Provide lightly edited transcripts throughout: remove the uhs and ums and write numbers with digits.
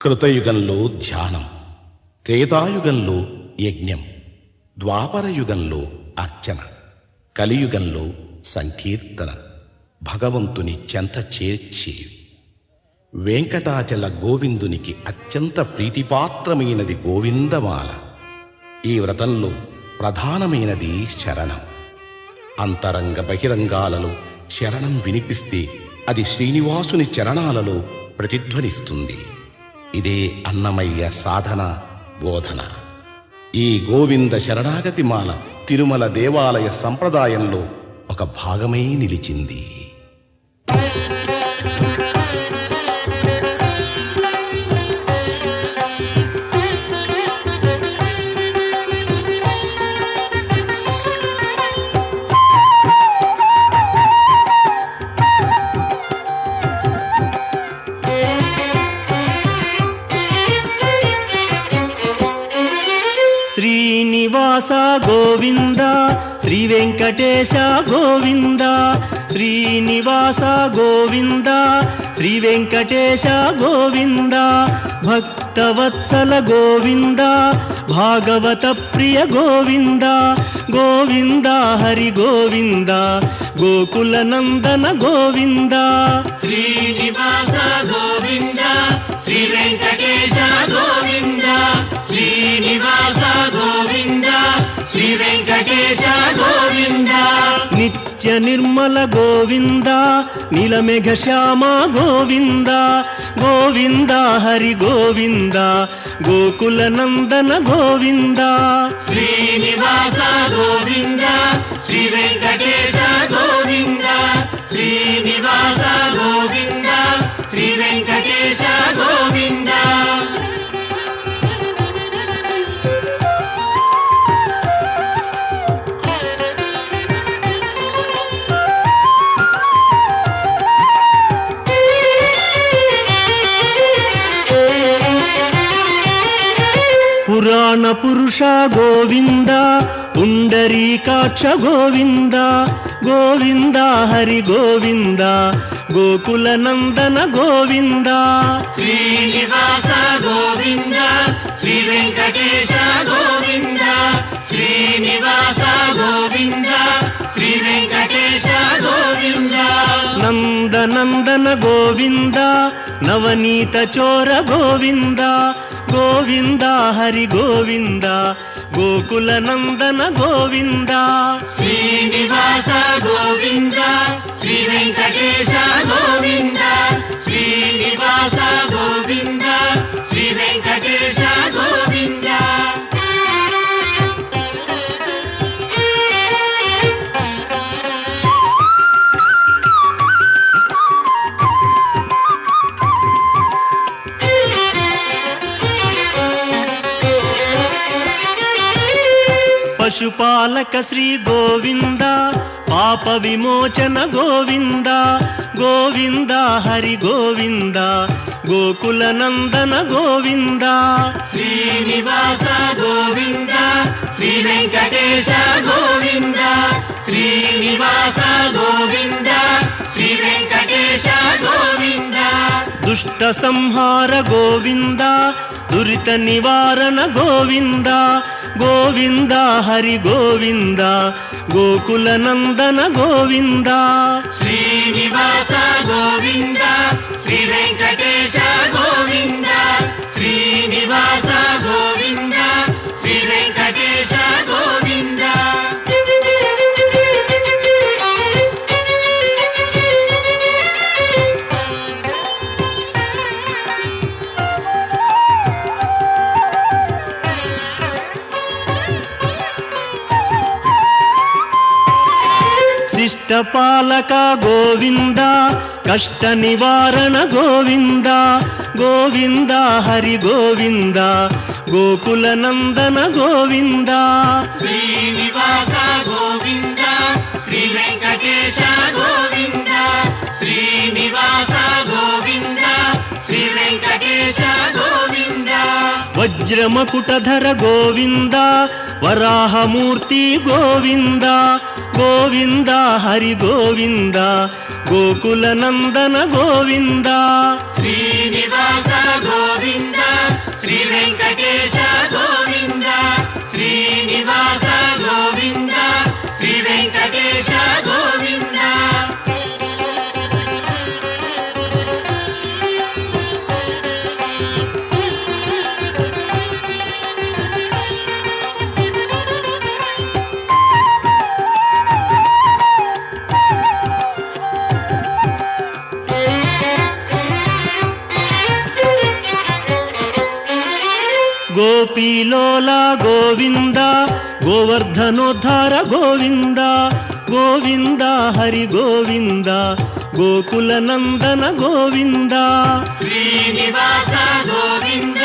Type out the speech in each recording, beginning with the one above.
కృతయుగంలో ధ్యానం, త్రేతాయుగంలో యజ్ఞం, ద్వాపరయుగంలో అర్చన, కలియుగంలో సంకీర్తన, భగవంతుని చెంత చేర్చేవి. వెంకటాచల గోవిందునికి అత్యంత ప్రీతిపాత్రమైనది గోవిందమాల. ఈ వ్రతంలో ప్రధానమైనది శరణం. అంతరంగ బహిరంగాలలో శరణం వినిపిస్తే అది శ్రీనివాసుని చరణాలలో ప్రతిధ్వనిస్తుంది. ఇదే అన్నమయ్య సాధన బోధన. ఈ గోవింద శరణాగతి మాల తిరుమల దేవాలయ సంప్రదాయంలో ఒక భాగమై నిలిచింది. శ్రీనివాస గోవింద, శ్రీ వెంకటేశ గోవింద. శ్రీనివాస గోవింద, శ్రీ వెంకటేశ గోవింద. భక్తవత్సల గోవింద, భాగవత ప్రియ గోవింద. గోవింద హరి గోవింద, గోకుల నందన గోవింద. శ్రీనివాస గోవింద, శ్రీ వెంకటేశ గోవింద. శ్రీనివాస గోవింద, శ్రీ వెంకటేశ గోవింద. నిత్య నిర్మల గోవింద, నీలమేఘ శ్యామ గోవింద. గోవింద హరి గోవింద, గోకుల నందన గోవింద. శ్రీనివాస గోవింద, శ్రీ వెంకటేశ గోవింద. శ్రీనివాస గోవింద, శ్రీ వెంకటేశ గోవింద. పురాణ పురుష గోవింద, పుండరీకాక్ష గోవింద. గోవింద హరి గోవింద, గోకుల నందన గోవింద. శ్రీనివాస గోవింద, శ్రీ వెంకటేశ గోవింద. శ్రీనివాస గోవింద, శ్రీ వెంకటేశ గోవింద. నందనందన గోవింద, నవనీత చోర గోవింద. గోవింద హరి గోవింద, గోకుల నందన గోవింద. శ్రీనివాస గోవింద, శ్రీ వెంకటేశ గోవింద. శ్రీనివాస గోవింద, శ్రీ వెంకటేశ గోవింద. పశుపాలక శ్రీ గోవింద, పాప విమోచన గోవింద. గోవింద హరి గోవింద, గోకుల నందన గోవింద. శ్రీనివాస గోవింద, శ్రీ వెంకటేశ గోవింద. శ్రీనివాస గోవింద, శ్రీ వెంకటేశ గోవింద. దుష్ట సంహార గోవింద, దురిత నివారణ గోవింద. గోవింద హరి గోవింద, గోకుల నందన గోవింద. శ్రీనివాస గోవింద, శ్రీ వెంకటేశ గోవింద. శ్రీనివాస గోవింద, శ్రీ వెంకటేశ గోవింద. శిష్టపాలక గోవింద, కష్ట నివారణ గోవింద. గోవింద హరి గోవింద, గోకుల నందన గోవింద. శ్రీనివాస గోవింద, శ్రీ వెంకటేశ గోవింద. శ్రీనివాస గోవింద, శ్రీ వెంకటేశ గోవింద. వజ్రమకుటధర గోవింద వరాహమూర్తి గోవింద గోవింద హరి గోవింద గోకుల నందన గోవింద శ్రీనివాస గోవింద శ్రీ వెంకటేశ గోవింద శ్రీనివాస గోవింద శ్రీ వెంకటేశ గోవింద గోపీలోల గోవింద గోవర్ధనోద్ధార గోవింద గోవింద హరి గోవింద గోకుల నందన గోవింద శ్రీనివాస గోవింద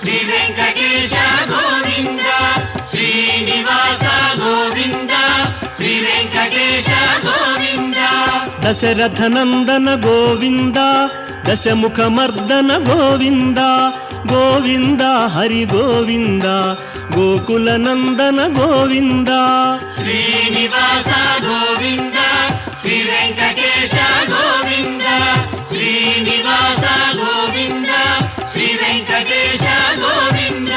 శ్రీ వెంకటేశ గోవింద శ్రీనివాస గోవింద శ్రీ వెంకటేశ గోవింద దశరథ నందన గోవింద దశముఖమర్దన గోవింద గోవింద హరి గోవింద గోకుల నందన గోవింద శ్రీనివాస గోవింద శ్రీ వెంకటేశ గోవింద శ్రీనివాస గోవింద శ్రీ వెంకటేశ గోవింద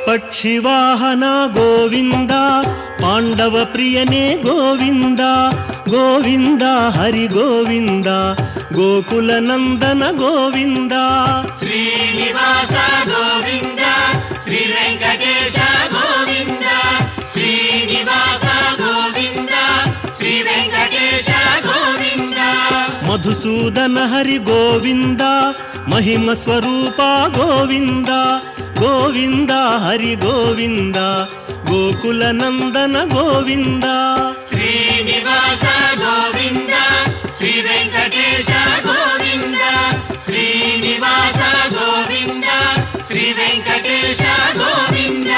పక్షివాహన గోవింద పాండవ ప్రియనే గోవింద గోవింద హరి గోవింద గోకుల నందన గోవింద శ్రీనివాస గోవింద శ్రీ వెంకటేశ గోవింద శ్రీనివాస గోవింద శ్రీ వెంకటేశ గోవింద మధుసూదన హరి గోవింద మహిమ స్వరూప గోవింద గోవింద హరి గోవింద గోకుల నందన గోవింద శ్రీనివాస గోవింద శ్రీ వెంకటేశ గోవింద శ్రీనివాస గోవింద శ్రీ వెంకటేశ గోవింద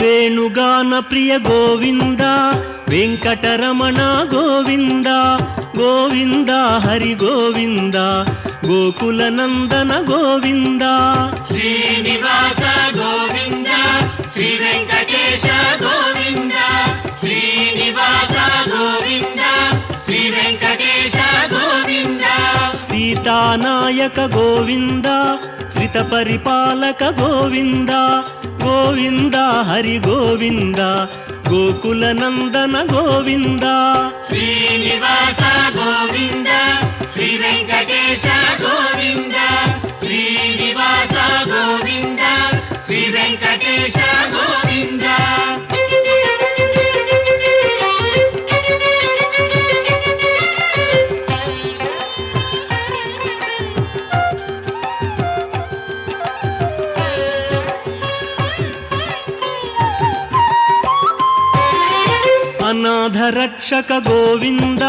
వేణుగాన ప్రియ గోవింద వెంకటరమణ గోవింద గోవింద హరి గోవింద గోకుల నందన గోవింద శ్రీనివాస గోవింద శ్రీ వెంకటేశ గోవింద శ్రీనివాస గోవింద శ్రీ వెంకటేశ గోవింద సీతానాయక గోవింద శ్రిత పరిపాలక గోవింద గోవింద హరి గోవింద గోకుల నందన గోవింద శ్రీనివాస గోవింద శ్రీ వెంకటేశ గోవింద శ్రీనివాస గోవింద శ్రీ వెంకటేశ గోవింద అనాథ రక్షక గోవింద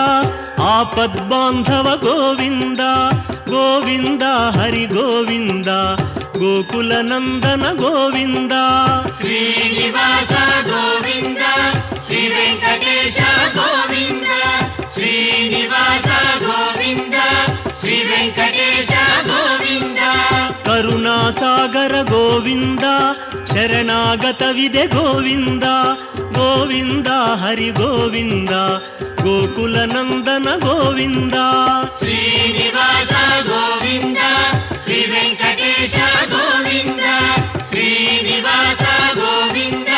ఆపద్బాంధవ గోవింద గోవింద హరి గోవింద గోకుల నందన గోవింద శ్రీనివాస గోవింద శ్రీ వెంకటేశ గోవింద శ్రీనివాస గోవింద శ్రీ వెంకటేశ గోవింద కరుణాసాగర గోవింద శరణాగత విదే గోవింద గోవింద హరి గోవింద గోకుల నందన గోవింద శ్రీనివాస గోవింద శ్రీ వెంకటేశ గోవింద శ్రీనివాస గోవింద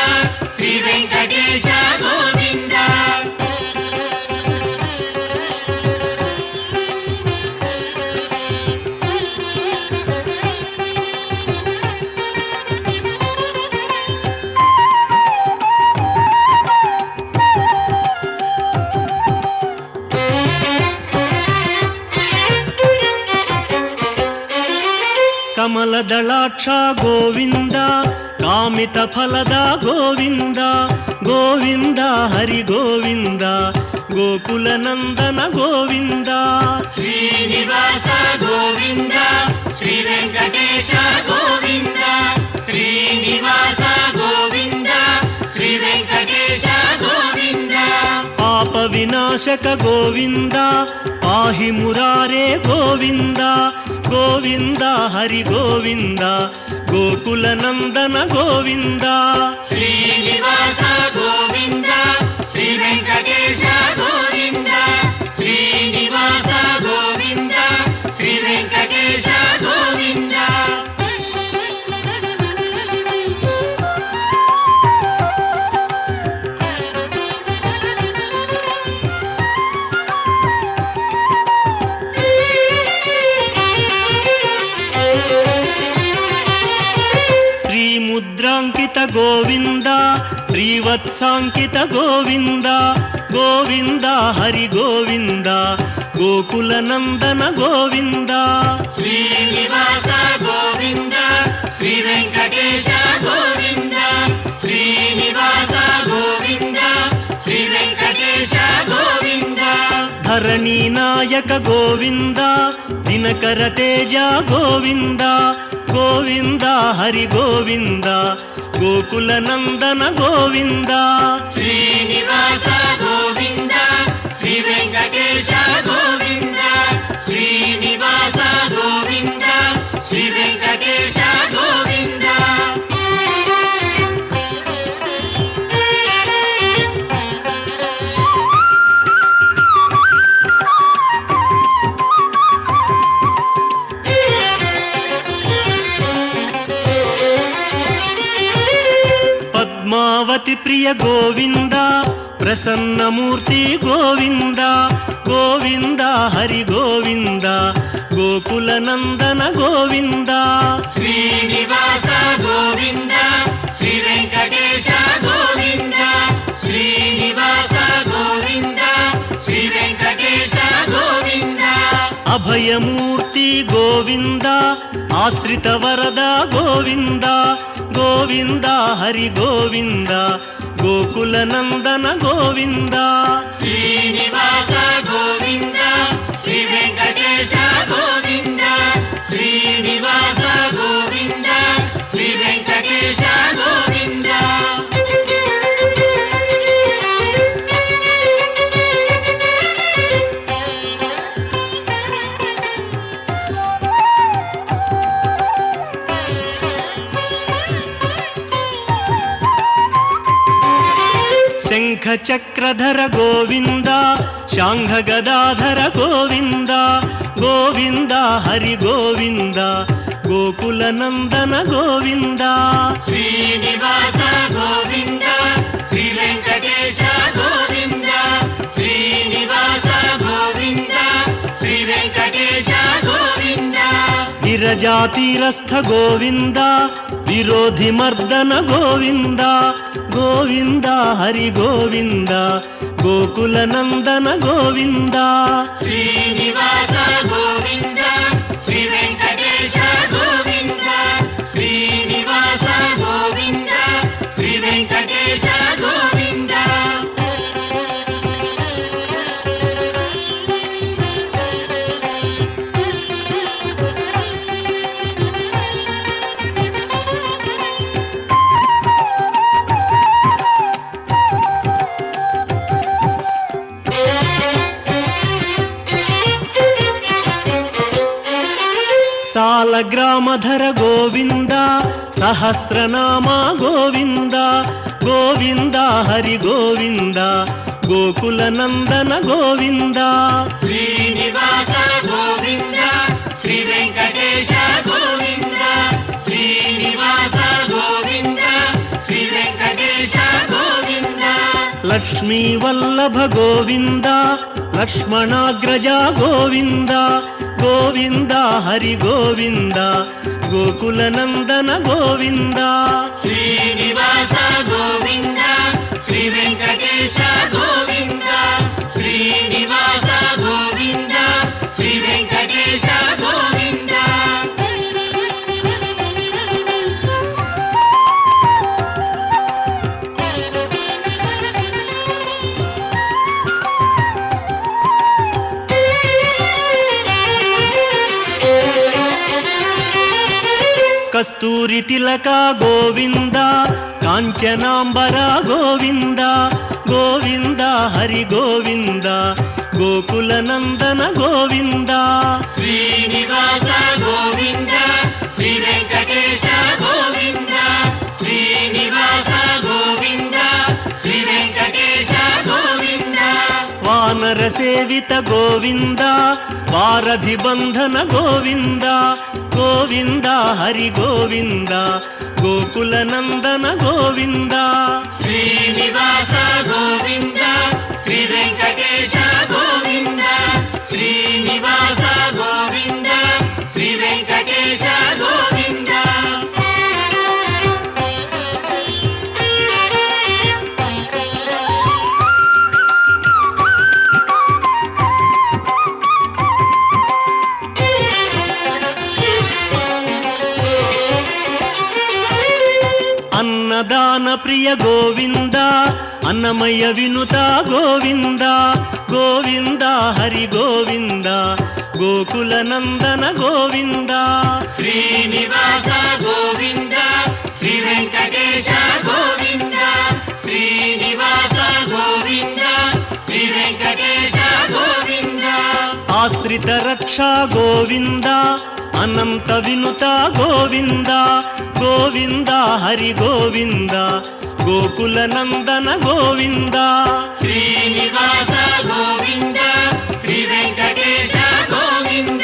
శ్రీ వెంకటేశ గోవింద ಕಮಲದಳಾಕ್ಷ ಗೋವಿಂದ ಕಾಮಿತ ಫಲದ ಗೋವಿಂದ ಗೋವಿಂದ ಹರಿ ಗೋವಿಂದ ಗೋಕುಲ ನಂದನ ಗೋವಿಂದ ಶ್ರೀನಿವಾಸ ಗೋವಿಂದ ಶ್ರೀ ವೆಂಕಟೇಶ ಗೋವಿಂದ ಶ್ರೀನಿವಾಸ ಗೋವಿಂದ ಶ್ರೀ ವೆಂಕಟೇಶ ಗೋವಿಂದ ಪಾಪ ವಿನಾಶಕ ಗೋವಿಂದ ಪಾಹಿ ಮುರಾರೇ ಗೋವಿಂದ ಗೋವಿಂದ ಹರಿ ಗೋವಿಂದ ಗೋಕುಲ ನಂದನ ಗೋವಿಂದ ಶ್ರೀನಿವಾಸ ಗೋವಿಂದ ಶ್ರೀ ವೆಂಕಟೇಶ ಗೋವಿಂದ ಶ್ರೀನಿವಾಸ ಗೋವಿಂದ ಶ್ರೀ ವೆಂಕಟೇಶ ಗೋವಿಂದ ಮುದ್ರಾಂಕಿತ ಗೋವಿಂದ ಶ್ರೀವತ್ಸಾಂಕಿತ ಗೋವಿಂದ ಗೋವಿಂದ ಹರಿ ಗೋವಿಂದ ಗೋಕುಲ ನಂದನ ಗೋವಿಂದ ಶ್ರೀನಿವಾಸ ಗೋವಿಂದ ಶ್ರೀ ವೆಂಕಟೇಶ ಗೋವಿಂದ ಶ್ರೀನಿವಾಸ ಗೋವಿಂದ ಶ್ರೀ ವೆಂಕಟೇಶ ಗೋವಿಂದ ಧರಣಿ ನಾಯಕ ಗೋವಿಂದ ದಿನಕರ ತೇಜ ಗೋವಿಂದ ಗೋವಿಂದ ಹರಿ ಗೋವಿಂದ ಗೋಕುಲ ನಂದನ ಗೋವಿಂದ ಶ್ರೀನಿವಾಸ ಗೋವಿಂದ ಶ್ರೀ ವೆಂಕಟೇಶ ಗೋವಿಂದ ಶ್ರೀನಿವಾಸ ಗೋವಿಂದ ಶ್ರೀ ವೆಂಕಟೇಶ ಗೋವಿಂದ ಪದ್ಮಾವತಿ ಪ್ರಿಯ ಗೋವಿಂದ ಪ್ರಸನ್ನ ಮೂರ್ತಿ ಗೋವಿಂದ ಗೋವಿಂದ ಹರಿ ಗೋವಿಂದ ಗೋಕುಲ ನಂದನ ಗೋವಿಂದ ಶ್ರೀನಿವಾಸ ಗೋವಿಂದ ಶ್ರೀ ವೆಂಕಟೇಶ ಗೋವಿಂದ ಶ್ರೀನಿವಾಸ ಗೋವಿಂದ ಶ್ರೀ ವೆಂಕಟೇಶ ಗೋವಿಂದ ಅಭಯ ಮೂರ್ತಿ ಗೋವಿಂದ ಆಶ್ರಿತ ವರದ ಗೋವಿಂದ ಗೋವಿಂದ ಹರಿ ಗೋವಿಂದ ಗೋಕುಲ ನಂದನ ಗೋವಿಂದ ಶ್ರೀನಿವಾಸ ಗೋವಿಂದ ಶ್ರೀ ವೆಂಕಟೇಶ ಗೋವಿಂದ ಶ್ರೀನಿವಾಸ ಗೋವಿಂದ ಶ್ರೀ ವೆಂಕಟೇಶ ಗೋವಿಂದ ಶಂಖ ಚಕ್ರಧರ ಗೋವಿಂದ ಶಾಂಘ ಗದಾಧರ ಗೋವಿಂದ ಗೋವಿಂದ ಹರಿ ಗೋವಿಂದ ಗೋಕುಲ ನಂದನ ಗೋವಿಂದ ಶ್ರೀನಿವಾಸ ಗೋವಿಂದ ಶ್ರೀ ವೆಂಕಟೇಶ ಗೋವಿಂದ ಶ್ರೀನಿವಾಸ ಗೋವಿಂದ ಶ್ರೀ ವೆಂಕಟೇಶ ಗೋವಿಂದ ವಿರಜಾತಿರಸ್ಥ ಗೋವಿಂದ ವಿರೋಧಿ ಮರ್ದನ ಗೋವಿಂದ ಗೋವಿಂದ ಹರಿ ಗೋವಿಂದ ಗೋಕುಲ ನಂದನ ಗೋವಿಂದ ಶ್ರೀನಿವಾಸ ಗೋವಿಂದ ಶ್ರೀ ವೆಂಕಟೇಶ ಗೋವಿಂದ ಶ್ರೀನಿವಾಸ ಗೋವಿಂದ ಶ್ರೀ ವೆಂಕಟೇಶ ಗೋವಿಂದ ಸಾಲಗ್ರಾಮಧರ ಗೋವಿಂದ ಸಹಸ್ರನಾಮ ಗೋವಿಂದ ಗೋವಿಂದ ಹರಿ ಗೋವಿಂದ ಗೋಕುಲ ನಂದನ ಗೋವಿಂದ ಶ್ರೀನಿವಾಸ ಗೋವಿಂದ ಶ್ರೀ ವೆಂಕಟೇಶ ಗೋವಿಂದ ಶ್ರೀನಿವಾಸ ಗೋವಿಂದ ಶ್ರೀ ವೆಂಕಟೇಶ ಗೋವಿಂದ ಲಕ್ಷ್ಮೀ ವಲ್ಲಭ ಗೋವಿಂದ ಲಕ್ಷ್ಮಣಾಗ್ರಜ ಗೋವಿಂದ ಗೋವಿಂದ ಹರಿ ಗೋವಿಂದ ಗೋಕುಲ ನಂದನ ಗೋವಿಂದ ಶ್ರೀನಿವಾಸ ಗೋವಿಂದ ಶ್ರೀ ವೆಂಕಟೇಶ ಗೋವಿಂದ ಶ್ರೀನಿವಾಸ ಗೋವಿಂದ ಶ್ರೀ ವೆಂಕಟೇಶ ಗೋವಿಂದ కస్తూరి తిలక గోవింద కాంచనాంబర గోవింద గోవింద హరి గోవింద గోకుల నందన గోవింద శ్రీనివాస గోవింద శ్రీ వెంకటేశ గోవింద శ్రీనివాస గోవింద శ్రీ వెంకటేశ గోవింద వానర సేవిత గోవింద వారధి బంధన గోవింద గోవింద హరి గోవింద గోకుల నందన గోవింద శ్రీనివాస గోవింద శ్రీ వెంకటేశ గోవింద శ్రీనివాస గోవింద శ్రీ వెంకటేశ గోవింద అన్నదాన ప్రియ గోవింద అన్నమయ వినుత గోవింద గోవింద హరి గోవింద గోకుల నందన గోవింద శ్రీనివాస గోవింద శ్రీ వెంకటేశ గోవింద శ్రీనివాస గోవింద శ్రీ వెంకటేశ గోవింద ఆశ్రిత రక్ష గోవింద అనంత వినుత గోవింద గోవింద హరి గోవింద గోకుల నందన గోవింద శ్రీనివాస గోవింద శ్రీ వెంకటేశ గోవింద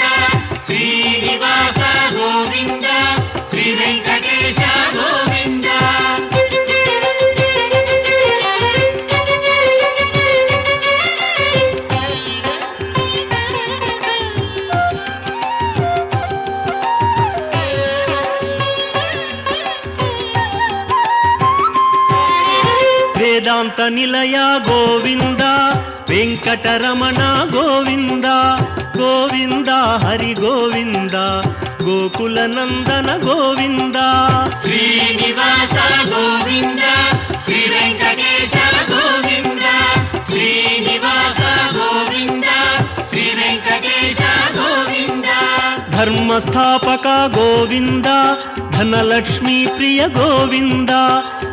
శ్రీనివాస గోవింద శ్రీ వెంకటేశ గోవింద వేదాంత నిలయ గోవింద వెంకటరమణ గోవింద గోవింద హరి గోవింద గోకుల నందన గోవింద శ్రీనివాస గోవింద శ్రీ వెంకటేశ గోవింద శ్రీనివాస గోవింద శ్రీ వెంకటేశ గోవింద ధర్మస్థాపక గోవింద ధనలక్ష్మీ ప్రియ గోవింద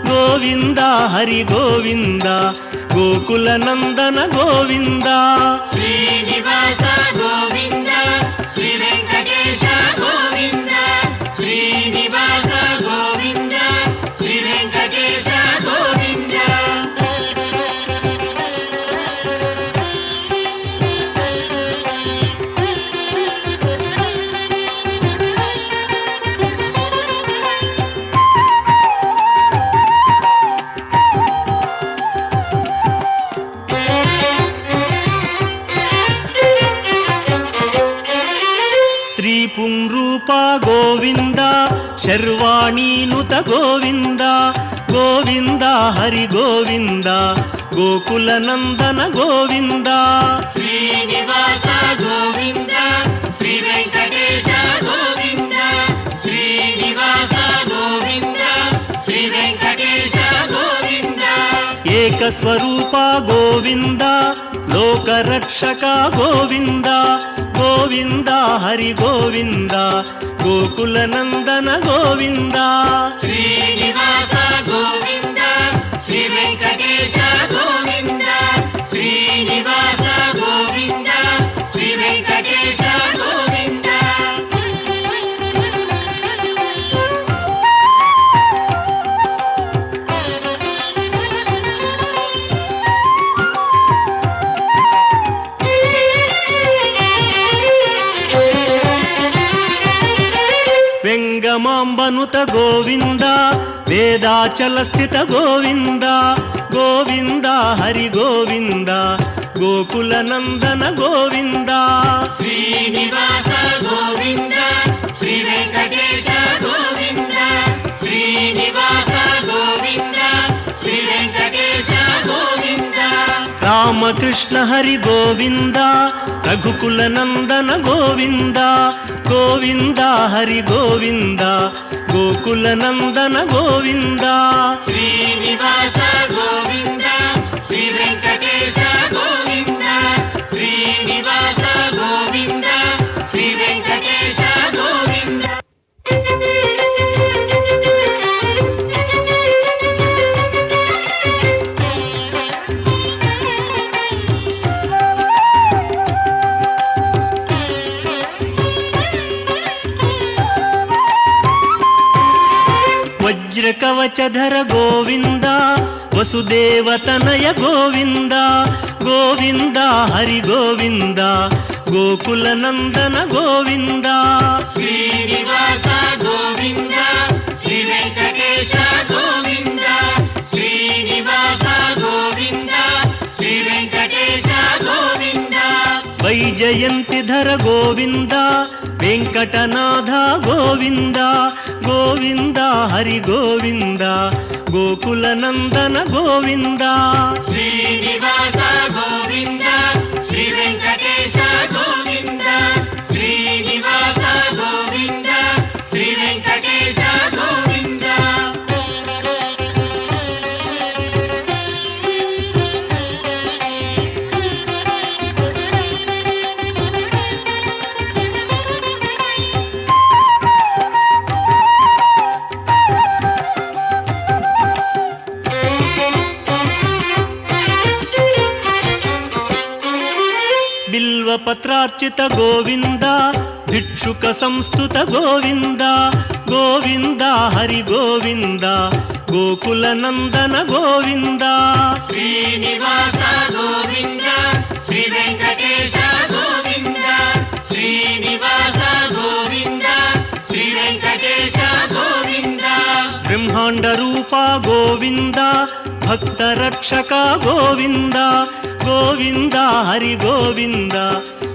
గోవింద హరి గోవింద గోకుల నందన గోవింద శ్రీనివాస గోవింద శ్రీ వెంకటేశ గోవింద శ్రీనివాస గోవింద శ్రీ వెంకటేశ గోవింద స్త్రీ పుంరూప గోవింద శర్వాణీనుత గోవింద గోవింద హరి గోవింద గోకుల నందన గోవింద శ్రీనివాస గోవింద శ్రీ వెంకటేశ గోవింద శ్రీనివాస గోవింద శ్రీ వెంకటేశ గోవింద ఏకస్వరూప గోవింద లోకరక్షక గోవింద గోవింద హరి గోవింద గోకుల నందన గోవింద శ్రీనివాస గోవింద శ్రీ వెంకటేశ గోవింద శ్రీనివాస గోవింద శ్రీ వెంకటేశ గోవింద వెంగమాంబనుత గోవింద వేదాచల స్థిత గోవింద గోవింద హరి గోవింద గోకుల నందన గోవింద శ్రీనివాస గోవింద శ్రీ వెంకటేశ గోవింద శ్రీనివాస గోవింద శ్రీ వెంకటేశ గోవింద రామకృష్ణ హరి గోవింద రఘుకుల నందన గోవింద గోవింద హరి గోవింద గోకుల నందన గోవింద శ్రీనివాస గోవింద శ్రీ వెంకటేశ గోవింద శ్రీనివాస గోవింద శ్రీ వెంకటేశ గోవింద ವಜ್ರಕವಚಧರ ಗೋವಿಂದ ವಸುದೇವತನಯ ಗೋವಿಂದ ಗೋವಿಂದ ಹರಿ ಗೋವಿಂದ ಗೋಕುಲನಂದನ ಗೋವಿಂದ ಶ್ರೀನಿವಾಸ ಗೋವಿಂದ ಶ್ರೀ ವೆಂಕಟೇಶ ಗೋವಿಂದ ಶ್ರೀನಿವಾಸ ಗೋವಿಂದ ಶ್ರೀ ವೆಂಕಟೇಶ ಗೋವಿಂದ ವೈಜಯಂತಿಧರ ಗೋವಿಂದ ವೆಂಕಟನಾಥ ಗೋವಿಂದ ಗೋವಿಂದ ಹರಿ ಗೋವಿಂದ ಗೋಕುಲನಂದನ ಗೋವಿಂದ ಶ್ರೀನಿವಾಸ ಗೋವಿಂದ ಶ್ರೀ ವೆಂಕಟೇಶ ಗೋವಿಂದ ಶ್ರೀನಿವಾಸ ಗೋವಿಂದ ಶ್ರೀ ವೆಂಕಟೇಶ ಗೋವಿಂದ ಬಿಲ್ವಪತ್ರಾರ್ಚಿತ ಗೋವಿಂದ ಭಿಕ್ಷುಕ ಸಂಸ್ತುತ ಗೋವಿಂದ ಗೋವಿಂದ ಹರಿ ಗೋವಿಂದ ಗೋಕುಲನಂದನ ಗೋವಿಂದ ಶ್ರೀನಿವಾಸ ಗೋವಿಂದ ಶ್ರೀ ವೆಂಕಟೇಶ ಗೋವಿಂದ ಶ್ರೀನಿವಾಸ ಗೋವಿಂದ ಶ್ರೀ ವೆಂಕಟೇಶ ಗೋವಿಂದ ಬ್ರಹ್ಮಾಂಡ ರೂಪ ಗೋವಿಂದ ಭಕ್ತ ರಕ್ಷಕ ಗೋವಿಂದ ಗೋವಿಂದ ಹರಿ ಗೋವಿಂದ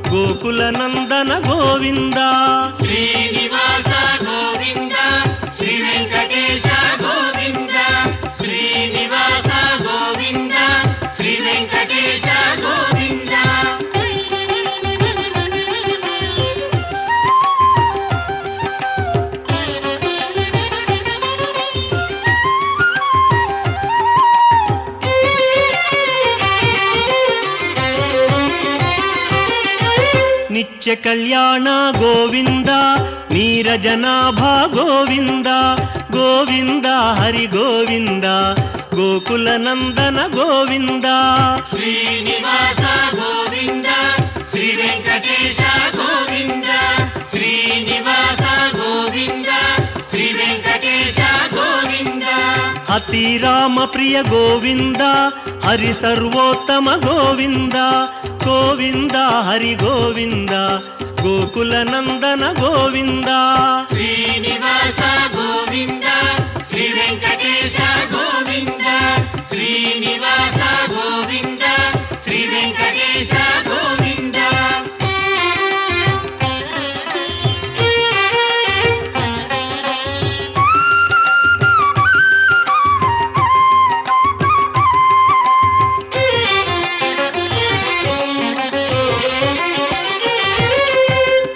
ಗೋಕುಲನಂದನ ಗೋವಿಂದ ಶ್ರೀನಿವಾಸ ಗೋವಿಂದ ಶ್ರೀ ವೆಂಕಟೇಶ ಗೋವಿಂದ ಶ್ರೀನಿವಾಸ ಗೋವಿಂದ ಶ್ರೀ ವೆಂಕಟೇಶ ಗೋವಿಂದ ನಿತ್ಯ ಕಲ್ಯಾಣ ಗೋವಿಂದ ನೀರಜನಾಭ ಗೋವಿಂದ ಗೋವಿಂದ ಹರಿ ಗೋವಿಂದ ಗೋಕುಲನಂದನ ಗೋವಿಂದ ಶ್ರೀನಿವಾಸ ಗೋವಿಂದ ಶ್ರೀ ವೆಂಕಟೇಶ ಗೋವಿಂದ ಶ್ರೀನಿವಾಸ ಗೋವಿಂದ ಶ್ರೀ ವೆಂಕಟೇಶ ಗೋವಿಂದ ಅತಿ ರಾಮ ಪ್ರಿಯ ಗೋವಿಂದ ಹರಿ ಸರ್ವೋತ್ತಮ ಗೋವಿಂದ ಗೋವಿಂದ ಹರಿ ಗೋವಿಂದ ಗೋಕುಲನಂದನ ಗೋವಿಂದ ಶ್ರೀನಿವಾಸ ಗೋವಿಂದ ಶ್ರೀ ವೆಂಕಟೇಶ ಗೋವಿಂದ ಶ್ರೀನಿವಾಸ ಗೋವಿಂದ ಶ್ರೀ ವೆಂಕಟೇಶ ಗೋವಿಂದ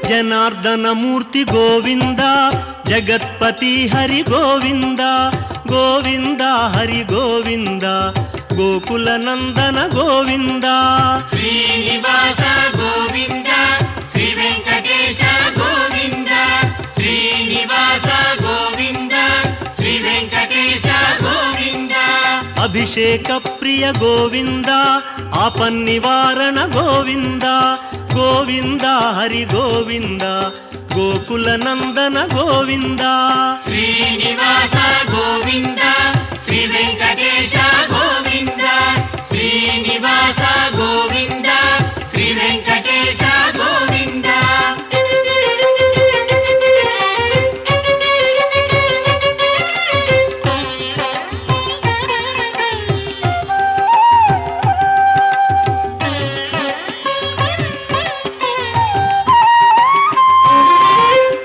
ಜನಾರ್ದನ ಮೂರ್ತಿ ಗೋವಿಂದ ಜಗತ್ಪತಿ ಹರಿ ಗೋವಿಂದ ಗೋವಿಂದ ಹರಿ ಗೋವಿಂದ ಗೋಕುಲನಂದನ ಗೋವಿಂದ ಶ್ರೀನಿವಾಸ ಗೋವಿಂದ ಶ್ರೀ ವೆಂಕಟೇಶ ಗೋವಿಂದ ಶ್ರೀನಿವಾಸ ಗೋವಿಂದ ಶ್ರೀ ವೆಂಕಟೇಶ ಗೋವಿಂದ ಅಭಿಷೇಕ ಪ್ರಿಯ ಗೋವಿಂದ ಆಪನ್ನಿವಾರಣ ಗೋವಿಂದ ಗೋವಿಂದ ಹರಿ ಗೋವಿಂದ ಗೋಕುಲನಂದನ ಗೋವಿಂದ ಶ್ರೀನಿವಾಸ ಗೋವಿಂದ ಶ್ರೀ ವೆಂಕಟೇಶ ಗೋವಿಂದ ಶ್ರೀನಿವಾಸ ಗೋವಿಂದ ಶ್ರೀ ವೆಂಕಟೇಶ ಗೋವಿಂದ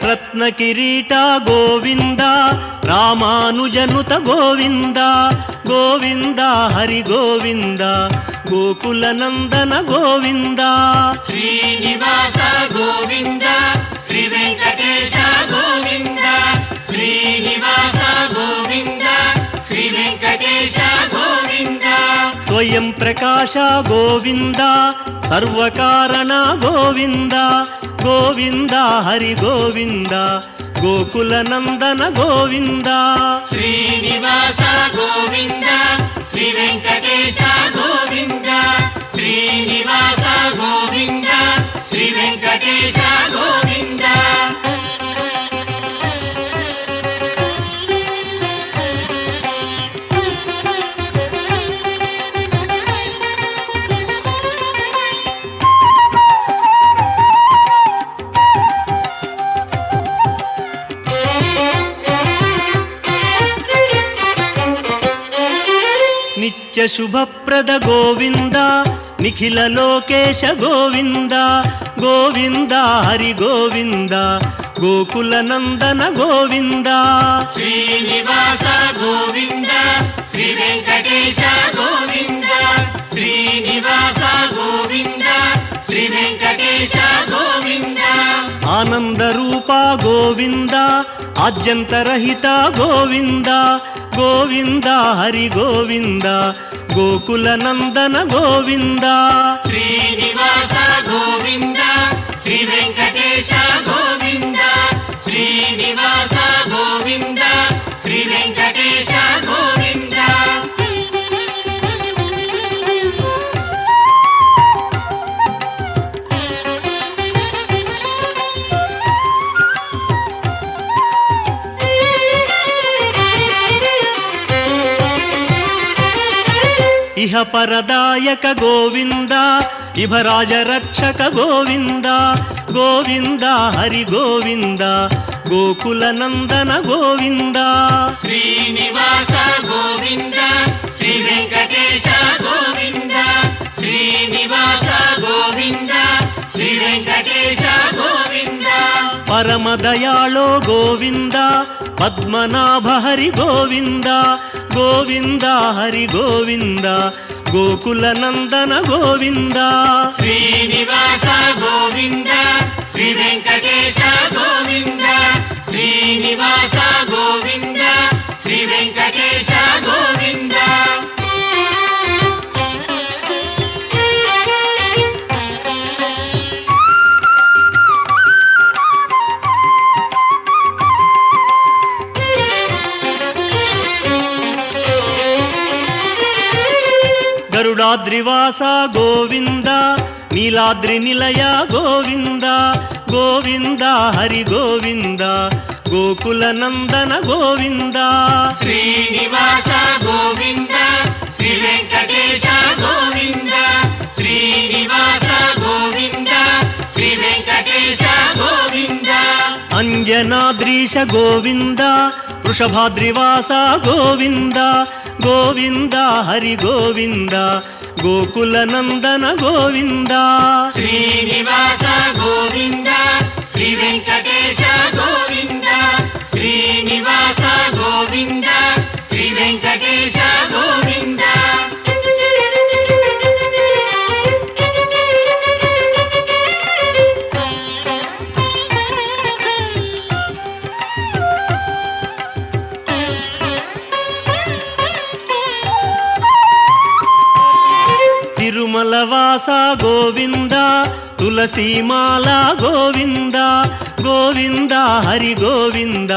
ರತ್ನ ಕಿರೀಟ ಗೋವಿಂದ ರಾಮಾನುಜನುತ ಗೋವಿಂದ ಗೋವಿಂದ ಹರಿ ಗೋವಿಂದ ಗೋಕುಲನಂದನ ಗೋವಿಂದ ಶ್ರೀನಿವಾಸ ಗೋವಿಂದ ಶ್ರೀ ವೆಂಕಟೇಶ ಗೋವಿಂದ ಶ್ರೀನಿವಾಸ ಗೋವಿಂದ ಶ್ರೀ ವೆಂಕಟೇಶ ಗೋವಿಂದ ಸ್ವಯಂ ಪ್ರಕಾಶ ಗೋವಿಂದ ಸರ್ವಕಾರಣ ಗೋವಿಂದ ಗೋವಿಂದ ಹರಿ ಗೋವಿಂದ ಗೋಕುಲನಂದನ ಗೋವಿಂದ ಶ್ರೀನಿವಾಸ ಗೋವಿಂದ ಶ್ರೀ ವೆಂಕಟೇಶ ಗೋವಿಂದ ಶ್ರೀನಿವಾಸ ಗೋವಿಂದ ಶ್ರೀ ವೆಂಕಟೇಶ ಗೋವಿಂದ నిత్య శుభప్రద గోవింద నిఖిల లోకేశ గోవింద గోవింద హరి గోవింద గోకుల నందన గోవింద శ్రీనివాస గోవింద శ్రీ వెంకటేశ గోవింద శ్రీనివాస గోవింద శ్రీ వెంకటేశ గోవింద ఆనంద రూప గోవింద ఆద్యంతరహిత గోవింద గోవింద హరి గోవింద గోకుల నందన గోవింద శ్రీనివాస గోవింద శ్రీ వెంకటేశ గోవింద శ్రీనివాస గోవింద శ్రీ వెంకటేశ గోవింద ఇహ పరదాయక గోవింద ఇభరాజ రక్షక గోవింద గోవింద హరి గోవింద గోకుల నందన గోవింద శ్రీనివాస గోవింద శ్రీ వెంకటేశ గోవింద శ్రీనివాస గోవింద శ్రీ వెంకటేశ గోవింద పరమదయాళో గోవింద పద్మనాభ హరి గోవింద గోవింద హరి గోవింద గోకుల నందన గోవింద శ్రీనివాస గోవింద శ్రీ వెంకటేశ గోవింద శ్రీనివాస గోవింద శ్రీ వెంకటేశ గోవింద గరుడాద్రివాస గోవింద నీలాద్రి నిలయ గోవింద గోవింద హరి గోవింద గోకుల నందన గోవింద శ్రీనివాస గోవింద శ్రీ వెంకటేశ గోవింద శ్రీనివాస గోవింద శ్రీ వెంకటేశ గోవింద అంజనాద్రీశ గోవింద వృషభాద్రివాస గోవింద గోవింద హరి గోవింద గోకుల నందన గోవింద శ్రీనివాస గోవింద శ్రీ వెంకటేశ గోవింద శ్రీనివాస గోవింద శ్రీ వెంకటేశ గోవింద తిరుమలవాస గోవింద తులసీమాల గోవింద గోవింద హరి గోవింద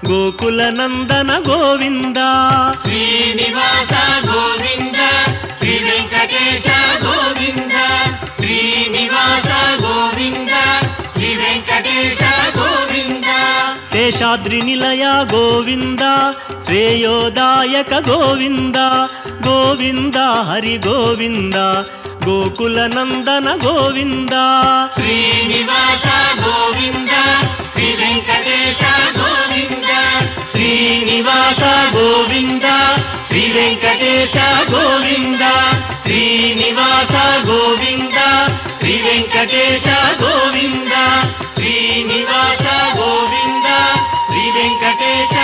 గోకుల నందన గోవింద శ్రీనివాస గోవింద శ్రీ వెంకటేశ గోవింద శ్రీనివాస గోవింద శ్రీ వెంకటేశ గోవింద శేషాద్రి నిలయ గోవింద శ్రేయోదాయక గోవింద గోవింద హరి గోవింద గోకుల నందన గోవింద శ్రీనివాస గోవింద శ్రీ వెంకటేశ గోవింద శ్రీనివాస గోవింద శ్రీ వెంకటేశ గోవింద శ్రీనివాస గోవింద శ్రీ వెంకటేశ గోవింద శ్రీనివాస గోవింద శ్రీ వెంకటేశ